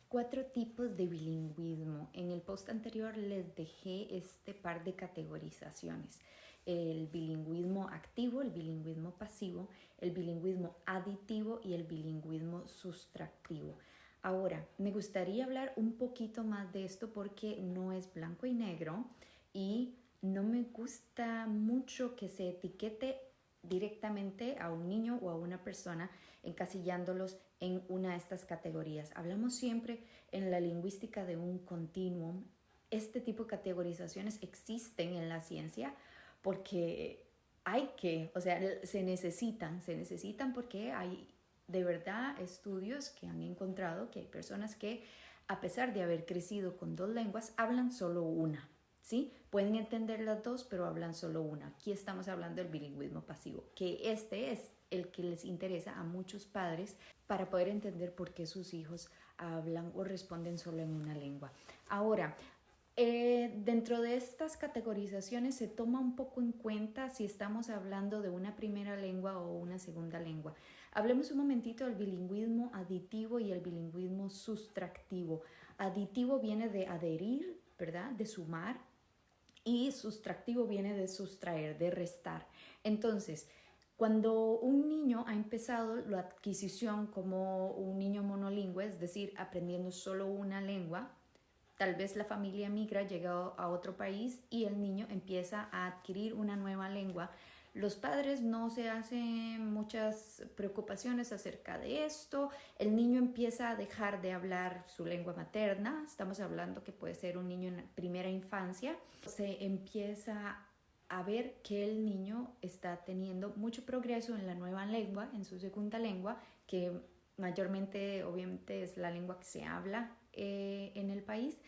4 tipos de bilingüismo. En el post anterior les dejé este par de categorizaciones. El bilingüismo activo, el bilingüismo pasivo, el bilingüismo aditivo y el bilingüismo sustractivo. Ahora, me gustaría hablar un poquito más de esto porque no es blanco y negro y no me gusta mucho que se etiquete directamente a un niño o a una persona encasillándolos en una de estas categorías. Hablamos siempre en la lingüística de un continuum. Este tipo de categorizaciones existen en la ciencia porque se necesitan porque hay de verdad estudios que han encontrado que hay personas que, a pesar de haber crecido con 2 lenguas, hablan solo una. ¿Sí? Pueden entender las dos, pero hablan solo una. Aquí estamos hablando del bilingüismo pasivo, que este es el que les interesa a muchos padres para poder entender por qué sus hijos hablan o responden solo en una lengua. Ahora, dentro de estas categorizaciones se toma un poco en cuenta si estamos hablando de una primera lengua o una segunda lengua. Hablemos un momentito del bilingüismo aditivo y el bilingüismo sustractivo. Aditivo viene de adherir, ¿verdad? De sumar, y sustractivo viene de sustraer, de restar. Entonces, cuando un niño ha empezado la adquisición como un niño monolingüe, es decir, aprendiendo solo una lengua, tal vez la familia migra, llega a otro país y el niño empieza a adquirir una nueva lengua. Los padres no se hacen muchas preocupaciones acerca de esto. El niño empieza a dejar de hablar su lengua materna. Estamos hablando que puede ser un niño en primera infancia. Se empieza a ver que el niño está teniendo mucho progreso en la nueva lengua, en su segunda lengua, que mayormente obviamente es la lengua que se habla en el país,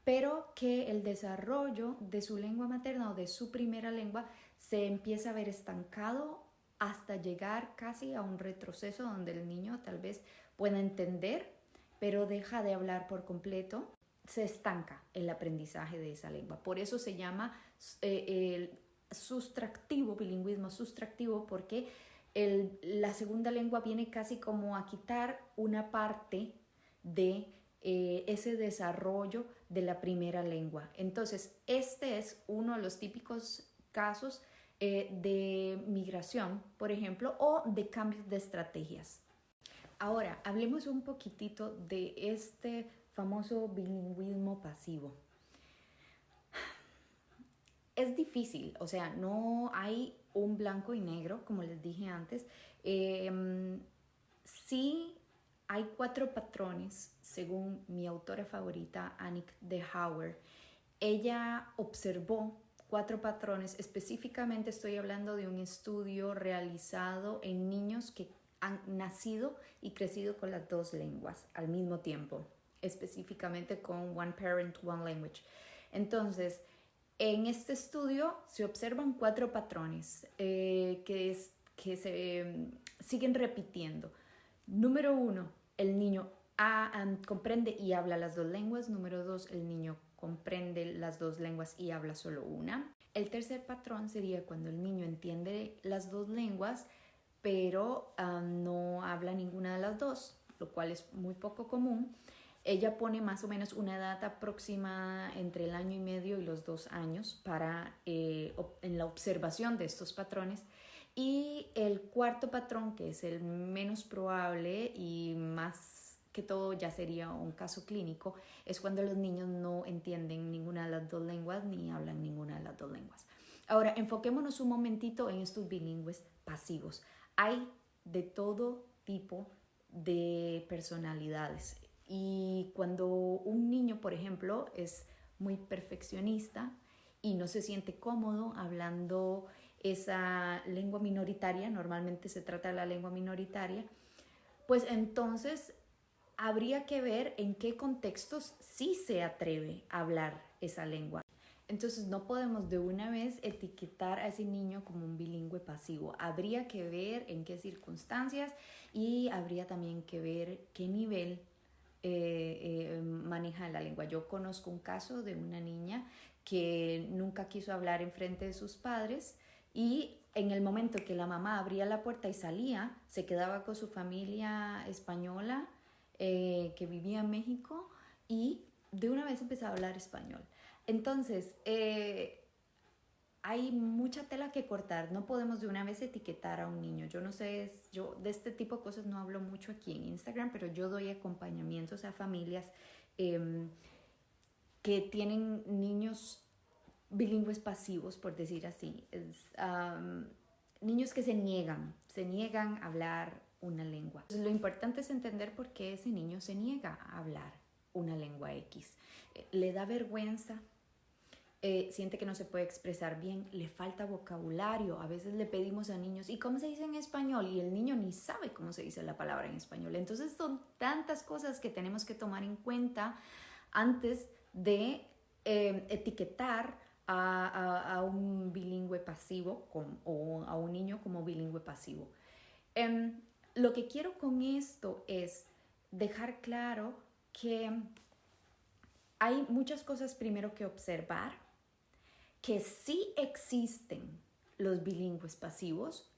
pero que el desarrollo de su lengua materna o de su primera lengua se empieza a ver estancado hasta llegar casi a un retroceso donde el niño tal vez pueda entender, pero deja de hablar por completo. Se estanca el aprendizaje de esa lengua. Por eso se llama el sustractivo, bilingüismo sustractivo, porque la segunda lengua viene casi como a quitar una parte de ese desarrollo de la primera lengua. Entonces, este es uno de los típicos casos de migración, por ejemplo, o de cambios de estrategias. Ahora, hablemos un poquitito de este famoso bilingüismo pasivo. Es difícil, o sea, no hay un blanco y negro, como les dije antes. Sí hay 4 patrones, según mi autora favorita, Annick de Hauer. Ella observó 4 patrones, específicamente estoy hablando de un estudio realizado en niños que han nacido y crecido con las 2 lenguas al mismo tiempo, específicamente con One Parent, One Language. Entonces, en este estudio se observan 4 patrones que se siguen repitiendo. Número 1, el niño comprende y habla las 2 lenguas. Número 2, el niño comprende las 2 lenguas y habla solo una. El tercer patrón sería cuando el niño entiende las 2 lenguas, pero no habla ninguna de las 2, lo cual es muy poco común. Ella pone más o menos una edad aproximada entre el año y medio y los 2 años en la observación de estos patrones. Y el cuarto patrón, que es el menos probable y más que todo ya sería un caso clínico, es cuando los niños no entienden ninguna de las 2 lenguas ni hablan ninguna de las 2 lenguas. Ahora, enfoquémonos un momentito en estos bilingües pasivos. Hay de todo tipo de personalidades. Y cuando un niño, por ejemplo, es muy perfeccionista y no se siente cómodo hablando esa lengua minoritaria, normalmente se trata de la lengua minoritaria, pues entonces habría que ver en qué contextos sí se atreve a hablar esa lengua. Entonces no podemos de una vez etiquetar a ese niño como un bilingüe pasivo. Habría que ver en qué circunstancias y habría también que ver qué nivel maneja la lengua. Yo conozco un caso de una niña que nunca quiso hablar en frente de sus padres y en el momento que la mamá abría la puerta y salía, se quedaba con su familia española que vivía en México y de una vez empecé a hablar español. Entonces, hay mucha tela que cortar, no podemos de una vez etiquetar a un niño. Yo no sé, yo de este tipo de cosas no hablo mucho aquí en Instagram, pero yo doy acompañamientos a familias que tienen niños bilingües pasivos, por decir así. Niños que se niegan a hablar una lengua. Entonces, lo importante es entender por qué ese niño se niega a hablar una lengua X. Le da vergüenza, siente que no se puede expresar bien, le falta vocabulario. A veces le pedimos a niños, ¿y cómo se dice en español? Y el niño ni sabe cómo se dice la palabra en español. Entonces son tantas cosas que tenemos que tomar en cuenta antes de etiquetar a un bilingüe pasivo o a un niño como bilingüe pasivo. Lo que quiero con esto es dejar claro que hay muchas cosas primero que observar, que sí existen los bilingües pasivos.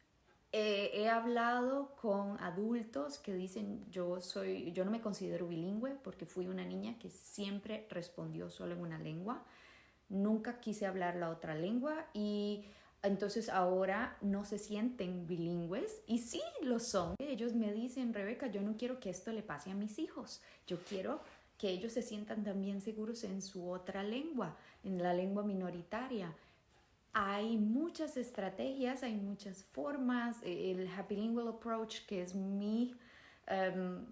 He hablado con adultos que dicen yo no me considero bilingüe porque fui una niña que siempre respondió solo en una lengua, nunca quise hablar la otra lengua y entonces ahora no se sienten bilingües y sí lo son. Ellos me dicen, Rebeca, yo no quiero que esto le pase a mis hijos, yo quiero que ellos se sientan también seguros en su otra lengua, en la lengua minoritaria. Hay muchas estrategias, hay muchas formas. El Happy Lingual Approach, que es mi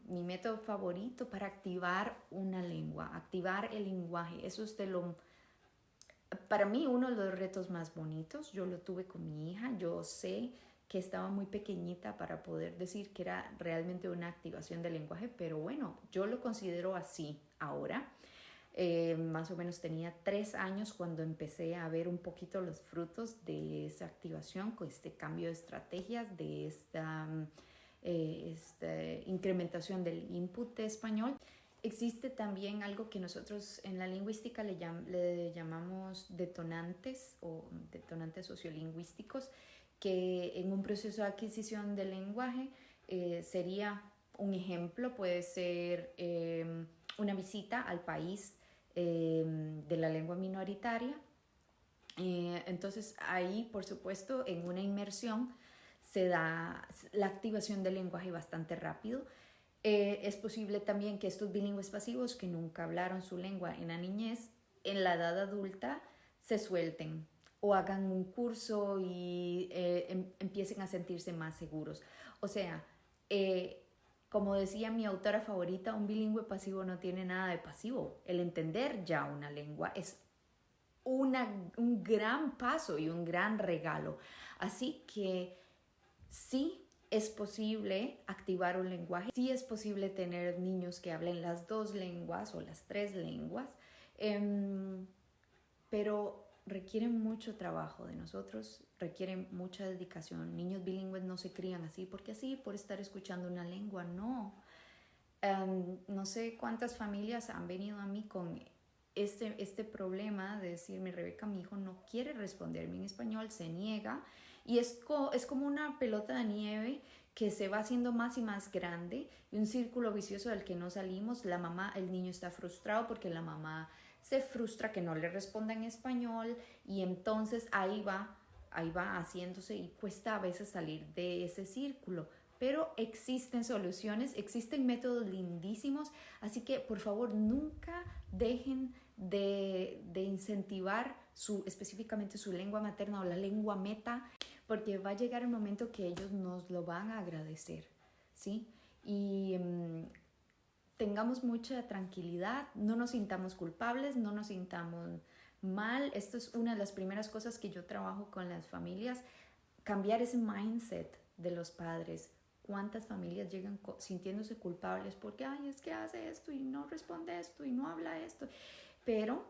método favorito para activar una lengua, activar el lenguaje. Eso es para mí uno de los retos más bonitos. Yo lo tuve con mi hija. Yo sé que estaba muy pequeñita para poder decir que era realmente una activación del lenguaje, pero bueno, yo lo considero así ahora. Más o menos tenía 3 años cuando empecé a ver un poquito los frutos de esa activación, con este cambio de estrategias, de esta incrementación del input de español. Existe también algo que nosotros en la lingüística le llamamos detonantes o detonantes sociolingüísticos, que en un proceso de adquisición del lenguaje sería un ejemplo, puede ser una visita al país de la lengua minoritaria. Entonces ahí, por supuesto, en una inmersión se da la activación del lenguaje bastante rápido. Es posible también que estos bilingües pasivos que nunca hablaron su lengua en la niñez, en la edad adulta, se suelten o hagan un curso y empiecen a sentirse más seguros. O sea, como decía mi autora favorita, un bilingüe pasivo no tiene nada de pasivo. El entender ya una lengua es un gran paso y un gran regalo. Así que sí es posible activar un lenguaje, sí es posible tener niños que hablen las 2 lenguas o las 3 lenguas, pero requieren mucho trabajo de nosotros, requieren mucha dedicación. Niños bilingües no se crían así porque así, por estar escuchando una lengua, no. No sé cuántas familias han venido a mí con este problema de decirme, Rebeca, mi hijo no quiere responderme en español, se niega, y es como una pelota de nieve que se va haciendo más y más grande y un círculo vicioso del que no salimos. La mamá, el niño está frustrado porque la mamá se frustra que no le responda en español y entonces ahí va haciéndose y cuesta a veces salir de ese círculo. Pero existen soluciones, existen métodos lindísimos, así que por favor nunca dejen de incentivar específicamente su lengua materna o la lengua meta, porque va a llegar el momento que ellos nos lo van a agradecer, ¿sí? Y tengamos mucha tranquilidad, no nos sintamos culpables, no nos sintamos mal. Esto es una de las primeras cosas que yo trabajo con las familias, cambiar ese mindset de los padres. ¿Cuántas familias llegan sintiéndose culpables porque, ay, es que hace esto y no responde esto y no habla esto? Pero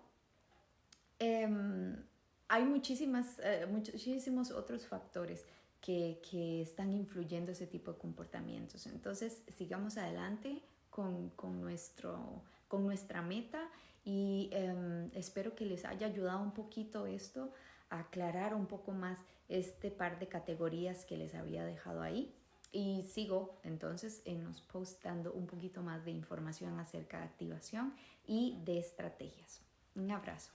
hay muchísimos otros factores que están influyendo ese tipo de comportamientos. Entonces, sigamos adelante con nuestra meta y espero que les haya ayudado un poquito esto a aclarar un poco más este par de categorías que les había dejado ahí. Y sigo entonces en los posts dando un poquito más de información acerca de activación y de estrategias. Un abrazo.